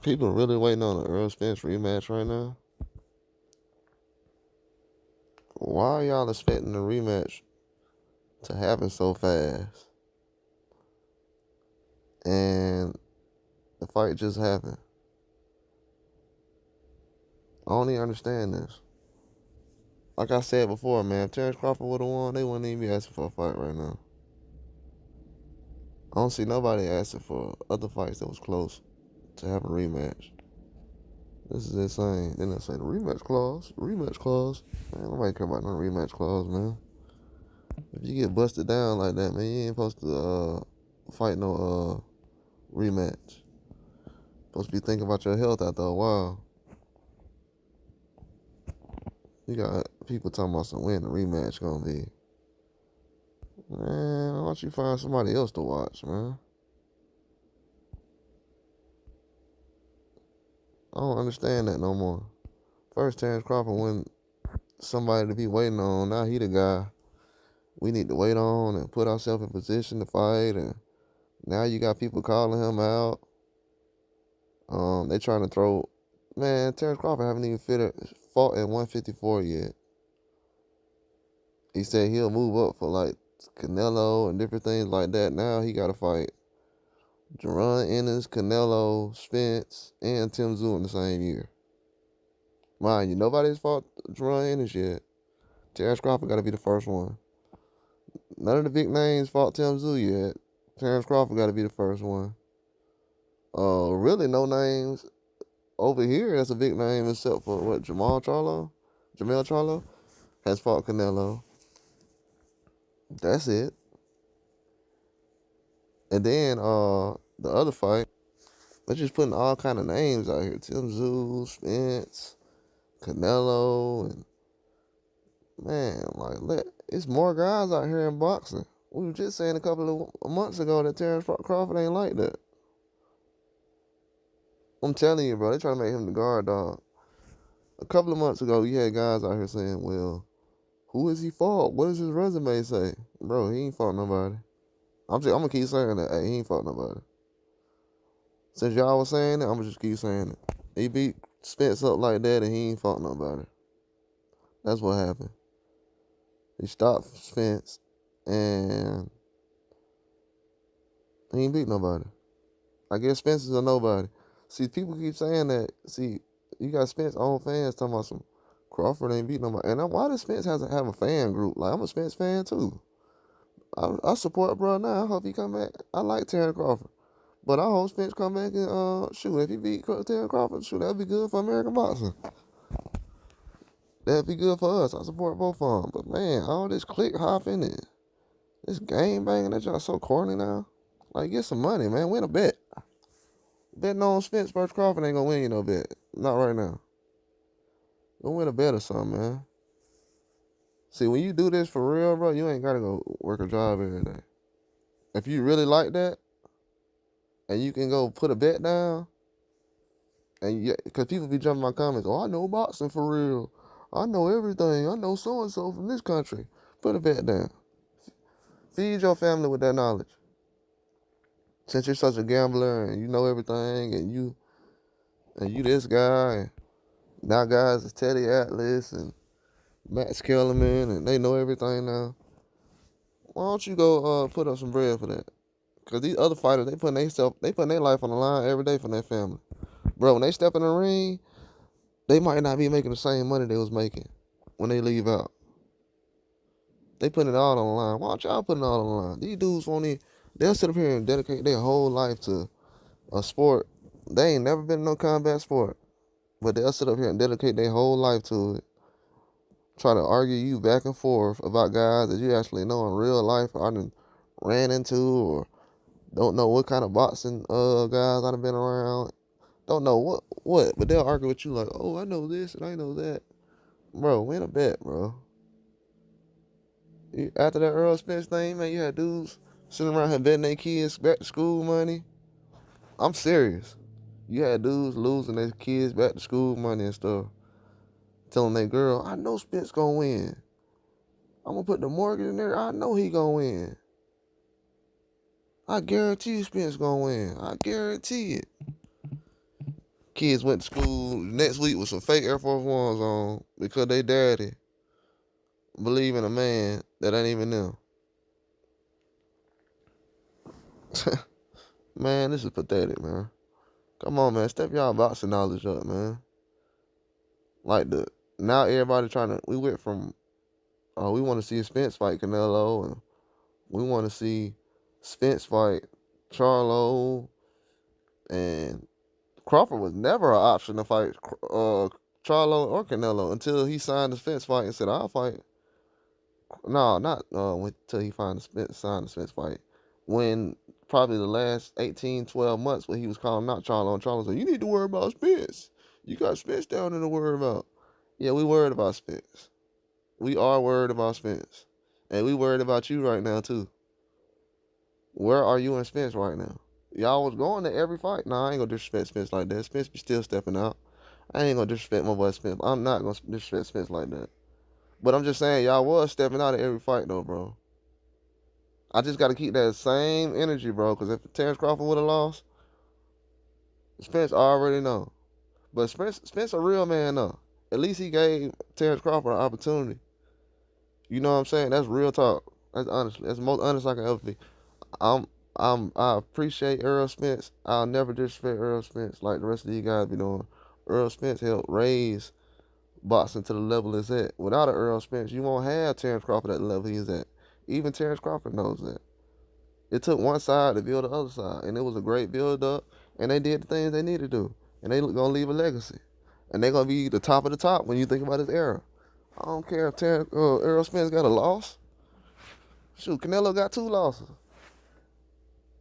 People really waiting on the Earl Spence rematch right now. Why are y'all expecting the rematch to happen so fast? And the fight just happened. I don't even understand this. Like I said before, man, if Terence Crawford would have won, they wouldn't even be asking for a fight right now. I don't see nobody asking for other fights that was close to have a rematch. This is insane. Then they say the rematch clause. Rematch clause. Man, nobody care about no rematch clause, man. If you get busted down like that, man, you ain't supposed to fight no rematch. Supposed to be thinking about your health after a while. You got people talking about some when the rematch gonna be. Man, why don't you find somebody else to watch, man? I don't understand that no more. First, Terence Crawford wasn't somebody to be waiting on. Now he the guy we need to wait on and put ourselves in position to fight. And now you got people calling him out. They trying to throw. Man, Terence Crawford haven't even fought at 154 yet. He said he'll move up for like Canelo and different things like that. Now he got to fight Jerron Ennis, Canelo, Spence, and Tim Tszyu in the same year. Mind you, nobody's fought Jerron Ennis yet. Terence Crawford got to be the first one. None of the big names fought Tim Tszyu yet. Terence Crawford got to be the first one. Really no names over here that's a big name except for what, Jamel Charlo has fought Canelo. That's it. And then the other fight, they're just putting all kind of names out here. Tim Tszyu, Spence, Canelo, and man, like it's more guys out here in boxing. We were just saying a couple of months ago that Terence Crawford ain't like that. I'm telling you, bro, they trying to make him the guard dog. A couple of months ago, you had guys out here saying, well, who has he fought? What does his resume say? Bro, he ain't fought nobody. I'm going to keep saying that. Hey, he ain't fought nobody. Since y'all was saying it, I'm going to just keep saying it. He beat Spence up like that and he ain't fought nobody. That's what happened. He stopped Spence and he ain't beat nobody. I guess Spence is a nobody. See, people keep saying that. See, you got Spence own fans talking about some Crawford ain't beat nobody. And why does Spence have a fan group? Like, I'm a Spence fan too. I support bro now. I hope he come back. I like Terence Crawford. But I hope Spence come back and shoot. If he beat Terence Crawford, shoot, that'd be good for American boxing. That'd be good for us. I support both of them. But man, all this click hopping and this game banging, that y'all so corny now. Like, get some money, man. Win a bet. Betting on Spence versus Crawford ain't gonna win you no bet. Not right now. Go win a bet or something, man. See, when you do this for real, bro, you ain't gotta go work a job every day. If you really like that, and you can go put a bet down, and because people be jumping my comments, oh, I know boxing for real. I know everything. I know so-and-so from this country. Put a bet down. Feed your family with that knowledge. Since you're such a gambler and you know everything, and you this guy, and now guys is Teddy Atlas and Max Kellerman, and they know everything now. Why don't you go put up some bread for that? Cause these other fighters, they putting their life on the line every day for their family. Bro, when they step in the ring, they might not be making the same money they was making when they leave out. They putting it all on the line. Why don't y'all put it all on the line? These dudes they'll sit up here and dedicate their whole life to a sport. They ain't never been in no combat sport. But they'll sit up here and dedicate their whole life to it. Try to argue you back and forth about guys that you actually know in real life or I done ran into or don't know what kind of boxing guys I've been around. Don't know what, but they'll argue with you like, oh, I know this and I know that. Bro, win a bet, bro. After that Earl Spence thing, man, you had dudes sitting around here betting their kids back to school money. I'm serious. You had dudes losing their kids back to school money and stuff. Telling their girl, I know Spence gonna win. I'm gonna put the mortgage in there. I know he gonna win. I guarantee Spence gonna win. I guarantee it. Kids went to school next week with some fake Air Force Ones on because they daddy believe in a man that ain't even them. Man, this is pathetic, man. Come on, man. Step y'all boxing knowledge up, man. Like now everybody we went from, we want to see Spence fight Canelo, and we want to see Spence fight Charlo, and Crawford was never an option to fight Charlo or Canelo until he signed the Spence fight and said, I'll fight. No, not until he signed the Spence fight. When probably the last 18, 12 months when he was calling out Charlo, and Charlo said, you need to worry about Spence. You got Spence down there to worry about. Yeah, we worried about Spence. We are worried about Spence. And we worried about you right now, too. Where are you and Spence right now? Y'all was going to every fight. Nah, I ain't gonna disrespect Spence like that. Spence be still stepping out. I ain't gonna disrespect my boy Spence. I'm not gonna disrespect Spence like that. But I'm just saying, y'all was stepping out at every fight, though, bro. I just got to keep that same energy, bro, because if Terence Crawford would have lost, Spence already know. But Spence a real man, though. At least he gave Terence Crawford an opportunity. You know what I'm saying? That's real talk. That's honestly. That's the most honest I can ever be. I appreciate Earl Spence. I'll never disrespect Earl Spence like the rest of you guys be doing. Earl Spence helped raise boxing to the level it's at. Without an Earl Spence, you won't have Terence Crawford at the level he's at. Even Terence Crawford knows that. It took one side to build the other side, and it was a great build-up, and they did the things they needed to do, and they going to leave a legacy. And they're going to be the top of the top when you think about this era. I don't care if Earl Spence got a loss. Shoot, Canelo got 2 losses.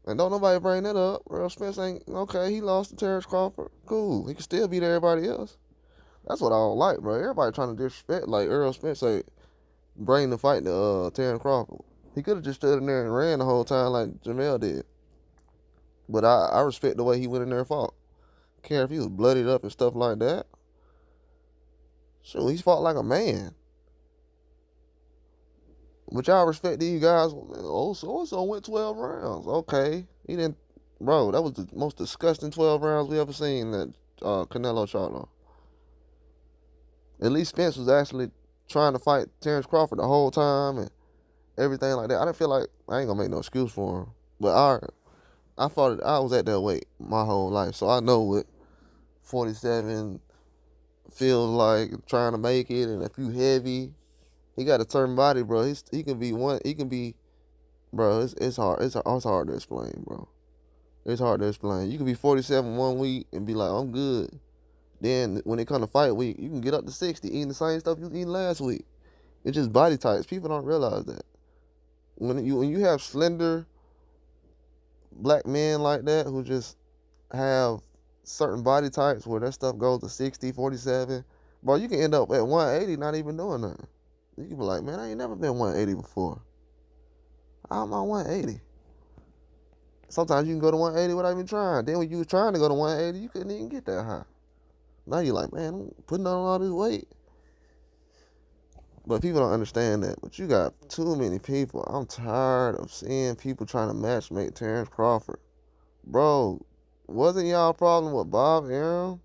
And don't nobody bring that up. Earl Spence ain't, okay, he lost to Terence Crawford. Cool. He can still beat everybody else. That's what I don't like, bro. Everybody trying to disrespect, like Earl Spence say, bring the fight to Terence Crawford. He could have just stood in there and ran the whole time like Jamel did. But I respect the way he went in there and fought. Care if he was bloodied up and stuff like that. Sure, he fought like a man. But y'all respect these guys. Oh, so-and-so went 12 rounds. Okay. He didn't. Bro, that was the most disgusting 12 rounds we ever seen that Canelo Charlo. At least Spence was actually trying to fight Terence Crawford the whole time and everything like that. I didn't feel like, I ain't gonna make no excuse for him. But I fought, I was at that weight my whole life. So I know what 47 feels like, trying to make it. And if you heavy, he got a certain body, bro. He can be, bro, it's hard. It's hard to explain, bro. It's hard to explain. You can be 47 one week and be like, I'm good. Then when it comes to fight week, you can get up to 60, eating the same stuff you was eating last week. It's just body types. People don't realize that. When you have slender black men like that who just have certain body types where that stuff goes to 60, 47, bro, you can end up at 180 not even doing nothing. You can be like, man, I ain't never been 180 before. I'm on 180. Sometimes you can go to 180 without even trying. Then when you was trying to go to 180, you couldn't even get that high. Now you're like, man, I'm putting on all this weight. But people don't understand that. But you got too many people. I'm tired of seeing people trying to matchmake Terence Crawford. Bro, wasn't y'all problem with Bob Arum?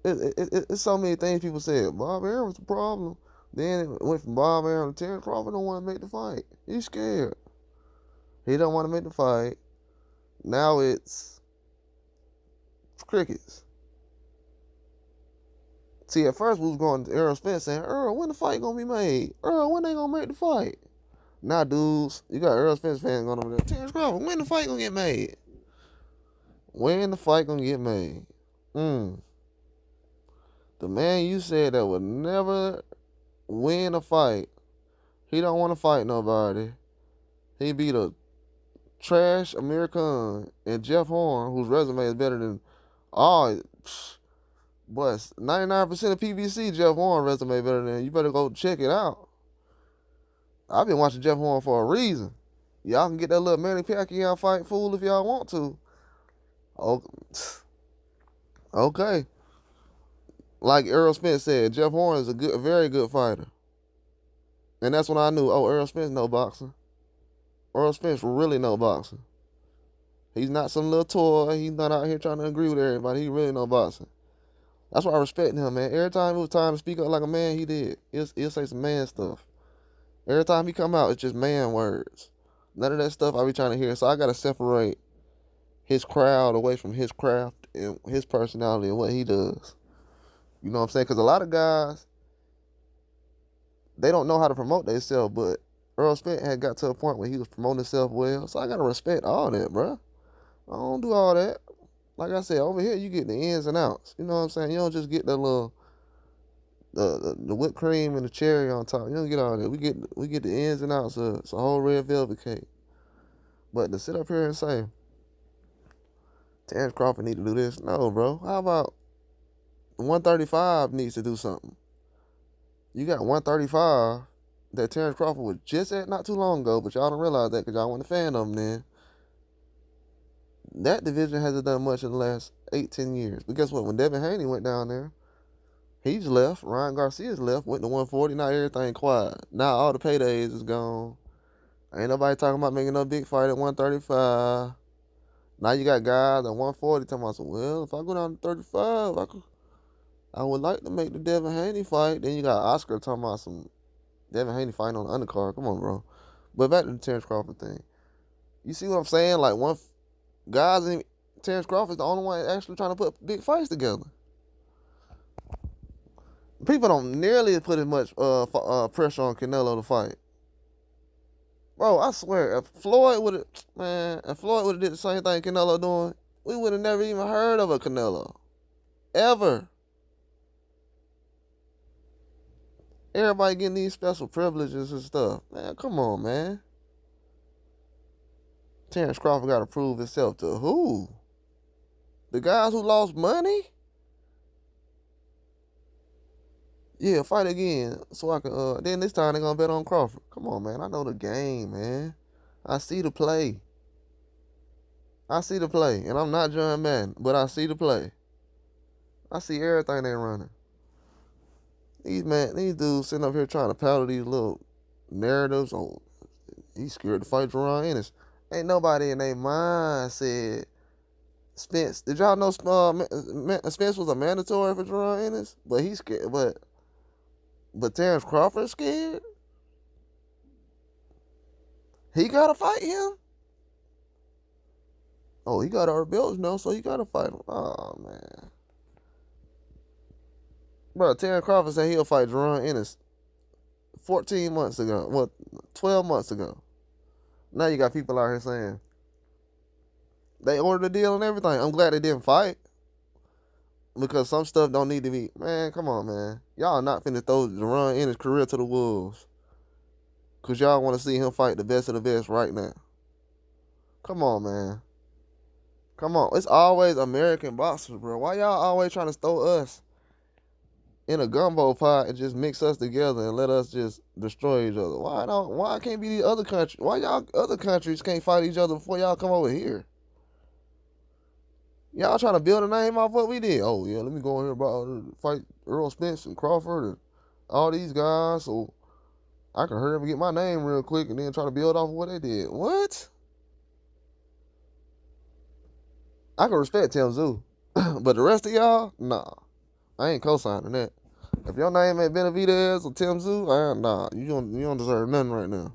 It's so many things people said. Bob Arum was the problem. Then it went from Bob Arum to Terence Crawford don't want to make the fight. He's scared. He don't want to make the fight. Now it's crickets. See, at first we was going to Earl Spence saying, Earl, when the fight gonna be made? Earl, when they gonna make the fight? Now, dudes, you got Earl Spence fans going over there. Terence Crawford, when the fight gonna get made? When the fight gonna get made? The man you said that would never win a fight, he don't want to fight nobody. He beat a trash Amir Khan and Jeff Horn, whose resume is better than all. But 99% of PBC, Jeff Horn resume better than. You better go check it out. I've been watching Jeff Horn for a reason. Y'all can get that little Manny Pacquiao fight fool if y'all want to. Okay. Like Earl Spence said, Jeff Horn is a very good fighter. And that's when I knew, Earl Spence know boxing. Earl Spence really know boxing. He's not some little toy. He's not out here trying to agree with everybody. He really know boxing. That's why I respect him, man. Every time it was time to speak up like a man, he did. He'll say some man stuff. Every time he come out, it's just man words. None of that stuff I be trying to hear. So I gotta separate his crowd away from his craft and his personality and what he does. You know what I'm saying? Because a lot of guys, they don't know how to promote themselves, but Earl Spence had got to a point where he was promoting himself well. So I gotta respect all that, bro. I don't do all that. Like I said, over here you get the ins and outs. You know what I'm saying? You don't just get the little the whipped cream and the cherry on top. You don't get all that. We get the ins and outs of it's a whole red velvet cake. But to sit up here and say Terence Crawford need to do this, no, bro. How about 135 needs to do something? You got 135 that Terence Crawford was just at not too long ago, but y'all don't realize that because y'all wasn't a fan of him then. That division hasn't done much in the last 8-10 years. But guess what? When Devin Haney went down there, he's left. Ryan Garcia's left. Went to 140. Now everything quiet. Now all the paydays is gone. Ain't nobody talking about making no big fight at 135. Now you got guys at 140 talking about, well, if I go down to 35, I would like to make the Devin Haney fight. Then you got Oscar talking about some Devin Haney fighting on the undercard. Come on, bro. But back to the Terence Crawford thing. You see what I'm saying? Like, guys in Terence Crawford's the only one actually trying to put big fights together. People don't nearly put as much pressure on Canelo to fight. Bro, I swear, if Floyd would have did the same thing Canelo doing, we would have never even heard of a Canelo. Ever. Everybody getting these special privileges and stuff. Man, come on, man. Terence Crawford got to prove himself to who? The guys who lost money? Yeah, fight again so I can, then this time they're going to bet on Crawford. Come on, man. I know the game, man. I see the play. And I'm not John Madden, but I see the play. I see everything they running. These dudes sitting up here trying to peddle these little narratives on he's scared to fight Jerron Ennis. Ain't nobody in their mind said Spence. Did y'all know Spence was a mandatory for Jerron Ennis? But he's scared. But Terence Crawford scared? He gotta fight him? Oh, he got our belts now, so he gotta fight him. Oh, man. Bro, Terence Crawford said he'll fight Jerron Ennis 14 months ago. Well, 12 months ago. Now you got people out here saying they ordered a deal and everything. I'm glad they didn't fight. Because some stuff don't need to be. Man, come on, man. Y'all not finna throw Jerron Ennis' career to the wolves. Because y'all want to see him fight the best of the best right now. Come on, man. Come on. It's always American boxers, bro. Why y'all always trying to throw us in a gumbo pot and just mix us together and let us just destroy each other? Why can't be the other country? Why y'all other countries can't fight each other before y'all come over here? Y'all trying to build a name off what we did. Oh, yeah, let me go in here about fight Earl Spence and Crawford and all these guys so I can hurry up and get my name real quick and then try to build off of what they did. What? I can respect Tim Zoo. But the rest of y'all, nah. I ain't co-signing that. If your name ain't Benavidez or Tim Zoo, nah. You don't deserve nothing right now.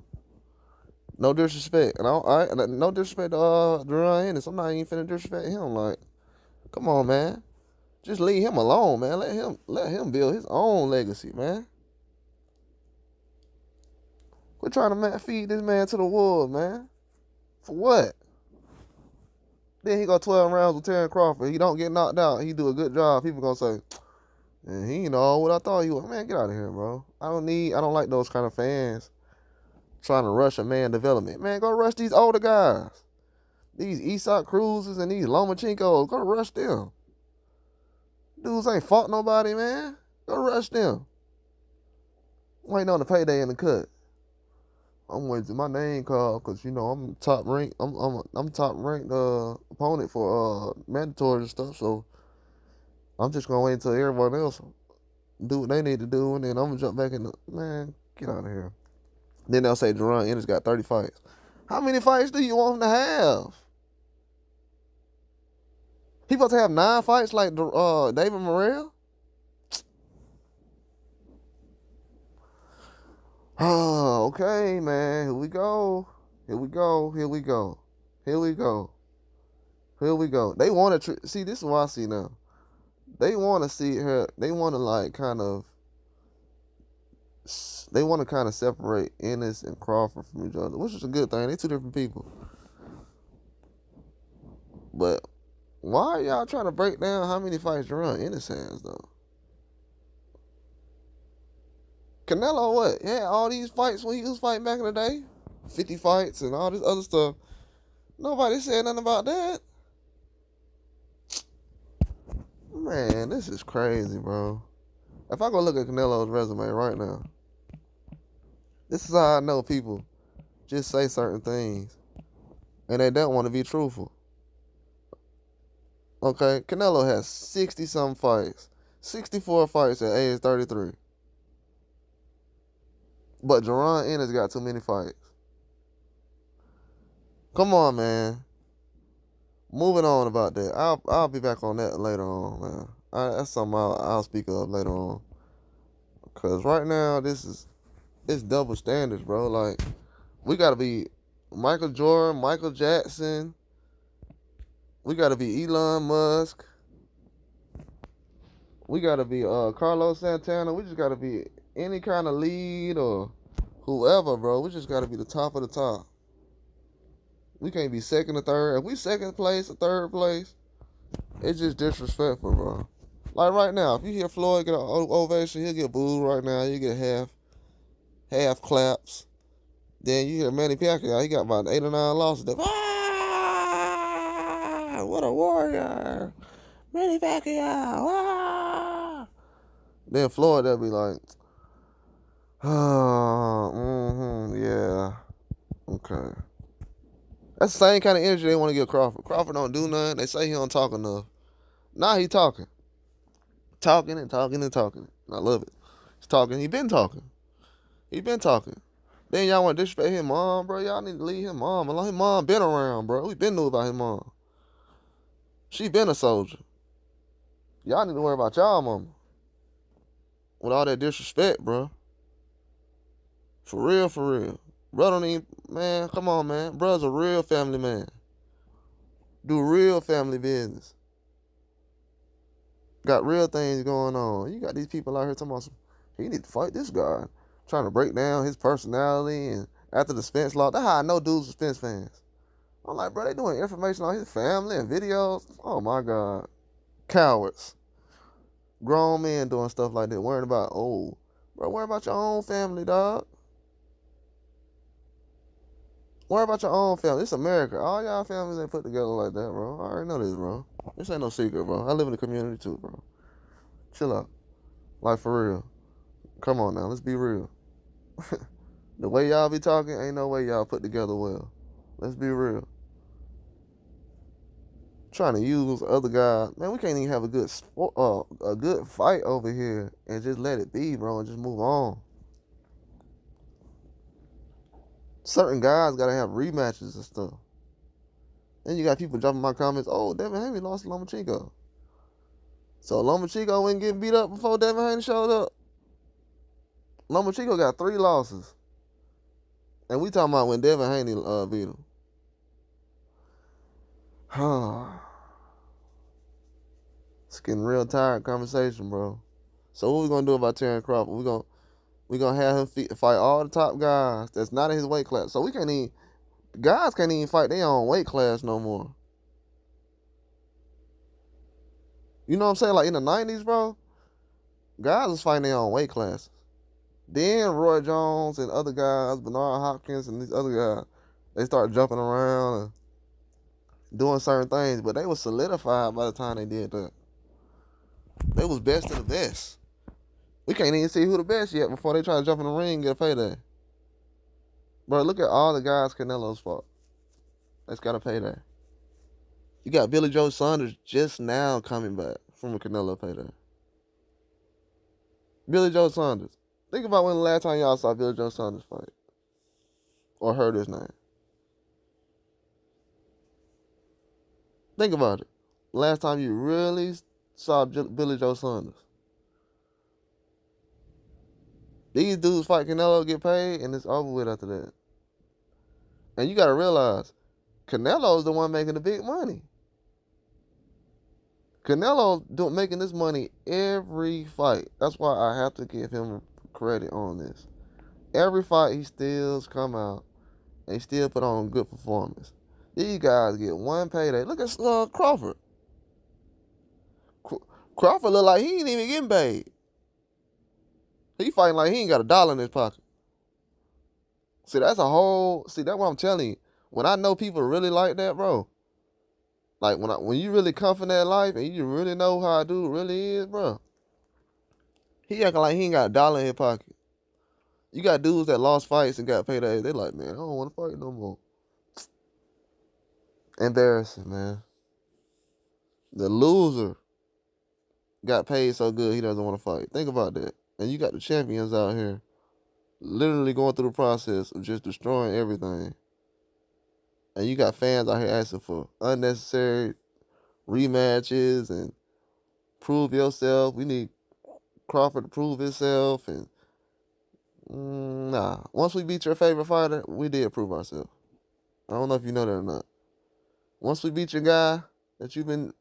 No disrespect. And no disrespect to Jerron Ennis. I'm not even finna disrespect him. Like, come on, man. Just leave him alone, man. Let him build his own legacy, man. Quit trying to feed this man to the wolves, man. For what? Then he go 12 rounds with Terence Crawford. He don't get knocked out. He do a good job. People gonna say, and he know what I thought he was. Man, get out of here, bro. I don't like those kind of fans trying to rush a man development. Man, go rush these older guys. These Isak Cruzes and these Lomachinkos. Go rush them. Dudes ain't fought nobody, man. Go rush them. Waiting on the payday in the cut. I'm waiting to my name called because, you know, I'm top ranked. I'm top ranked opponent for mandatory and stuff. So I'm just gonna wait until everyone else do what they need to do, and then I'm gonna jump back in. Man, get out of here. Then they'll say Jerron Ennis got 30 fights. How many fights do you want him to have? He supposed to have 9 fights like David Morrell? Oh, okay, man. Here we go. Here we go. Here we go. Here we go. Here we go. They want to see. This is what I see now. They want to see her. They want to like kind of. They want to kind of separate Ennis and Crawford from each other, which is a good thing. They 2 different people. But why are y'all trying to break down how many fights Jerron Ennis has though? Canelo what? Yeah, all these fights when he was fighting back in the day, 50 fights and all this other stuff. Nobody said nothing about that. Man, this is crazy, bro. If I go look at Canelo's resume right now, this is how I know people just say certain things and they don't want to be truthful. Okay, Canelo has 60-something fights, 64 fights at age 33. But Jerron Ennis got too many fights. Come on, man. Moving on about that. I'll be back on that later on, man. That's something I'll speak of later on. Cause right now it's double standards, bro. Like we gotta be Michael Jordan, Michael Jackson. We gotta be Elon Musk. We gotta be Carlos Santana. We just gotta be any kind of lead or whoever, bro. We just gotta be the top of the top. We can't be second or third. If we second place or third place, it's just disrespectful, bro. Like right now, if you hear Floyd get an ovation, he'll get booed right now. You get half claps. Then you hear Manny Pacquiao, he got about 8 or 9 losses. Ah, what a warrior. Manny Pacquiao. Ah. Then Floyd, they'll be like, yeah, okay. That's the same kind of energy they want to give Crawford. Crawford don't do nothing. They say he don't talk enough. Now he talking. Talking and talking and talking. I love it. He's talking. He been talking. Then y'all want to disrespect his mom, bro. Y'all need to leave his mom alone. His mom been around, bro. We been knew about his mom. She been a soldier. Y'all need to worry about y'all mama. With all that disrespect, bro. For real, for real. Bro don't even, man, come on, man. Bro's a real family man. Do real family business. Got real things going on. You got these people out here talking about, he need to fight this guy. Trying to break down his personality and after the Spence law. That's how I know dudes are Spence fans. I'm like, bro, they doing information on his family and videos. Oh, my God. Cowards. Grown men doing stuff like that. Worrying about, bro, worry about your own family, dog. Worry about your own family. It's America. All y'all families ain't put together like that, bro. I already know this, bro. This ain't no secret, bro. I live in the community too, bro. Chill out. Like, for real. Come on now. Let's be real. The way y'all be talking, ain't no way y'all put together well. Let's be real. Trying to use other guys. Man, we can't even have a good fight over here and just let it be, bro, and just move on. Certain guys gotta have rematches and stuff. Then you got people dropping my comments, Devin Haney lost to Lomachenko. So Lomachenko wasn't getting beat up before Devin Haney showed up. Lomachenko got 3 losses. And we talking about when Devin Haney beat him. It's getting real tired conversation, bro. So what we gonna do about Terence Crawford? We gonna have him fight all the top guys that's not in his weight class. So guys can't even fight their own weight class no more. You know what I'm saying? Like in the 90s, bro, guys was fighting their own weight classes. Then Roy Jones and other guys, Bernard Hopkins and these other guys, they start jumping around and doing certain things, but they was solidified by the time they did that. They was best of the best. We can't even see who the best yet before they try to jump in the ring and get a payday. Bro, look at all the guys Canelo's fought. That's got a payday. You got Billy Joe Saunders just now coming back from a Canelo payday. Billy Joe Saunders. Think about when the last time y'all saw Billy Joe Saunders fight. Or heard his name. Think about it. last time you really saw Billy Joe Saunders? These dudes fight Canelo, get paid, and it's over with after that. And you gotta realize, Canelo's the one making the big money. Canelo making this money every fight. That's why I have to give him credit on this. Every fight he still come out and he still put on a good performance. These guys get one payday. Look at Crawford. Crawford look like he ain't even getting paid. He fighting like he ain't got $1 in his pocket. See, that's what I'm telling you. When I know people really like that, bro. Like when you really come from that life and you really know how a dude really is, bro. He acting like he ain't got $1 in his pocket. You got dudes that lost fights and got paid. They like, man, I don't want to fight no more. Embarrassing, man. The loser got paid so good he doesn't want to fight. Think about that. And you got the champions out here literally going through the process of just destroying everything. And you got fans out here asking for unnecessary rematches and prove yourself. We need Crawford to prove himself. And nah. Once we beat your favorite fighter, we did prove ourselves. I don't know if you know that or not. Once we beat your guy that you've been...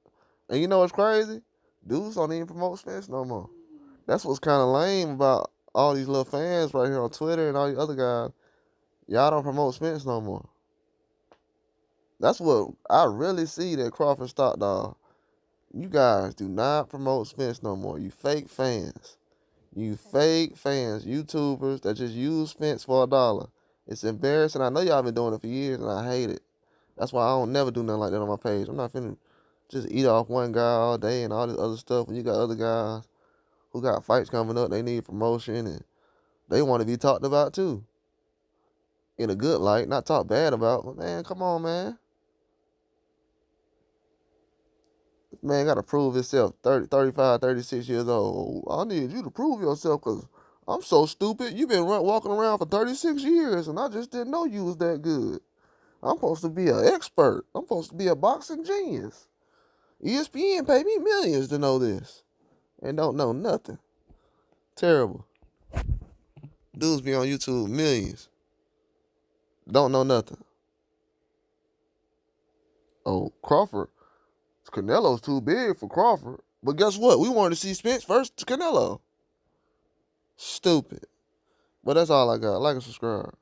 And you know what's crazy? Dudes don't even promote Spence no more. That's what's kind of lame about all these little fans right here on Twitter and all these other guys. Y'all don't promote Spence no more. That's what I really see that Crawford stopped, dog. You guys do not promote Spence no more. You fake fans. You fake fans, YouTubers that just use Spence for $1. It's embarrassing. I know y'all been doing it for years and I hate it. That's why I don't never do nothing like that on my page. I'm not finna just eat off one guy all day and all this other stuff when you got other guys who got fights coming up. They need promotion and they want to be talked about too. In a good light, not talked bad about. But man, come on, man. Man got to prove himself, 30, 35, 36 years old. I need you to prove yourself because I'm so stupid. You've been walking around for 36 years and I just didn't know you was that good. I'm supposed to be an expert. I'm supposed to be a boxing genius. ESPN paid me millions to know this and don't know nothing. Terrible. Dudes be on YouTube, millions. Don't know nothing. Oh, Crawford. Canelo's too big for Crawford. But guess what? We wanted to see Spence versus Canelo. Stupid. But that's all I got. Like and subscribe.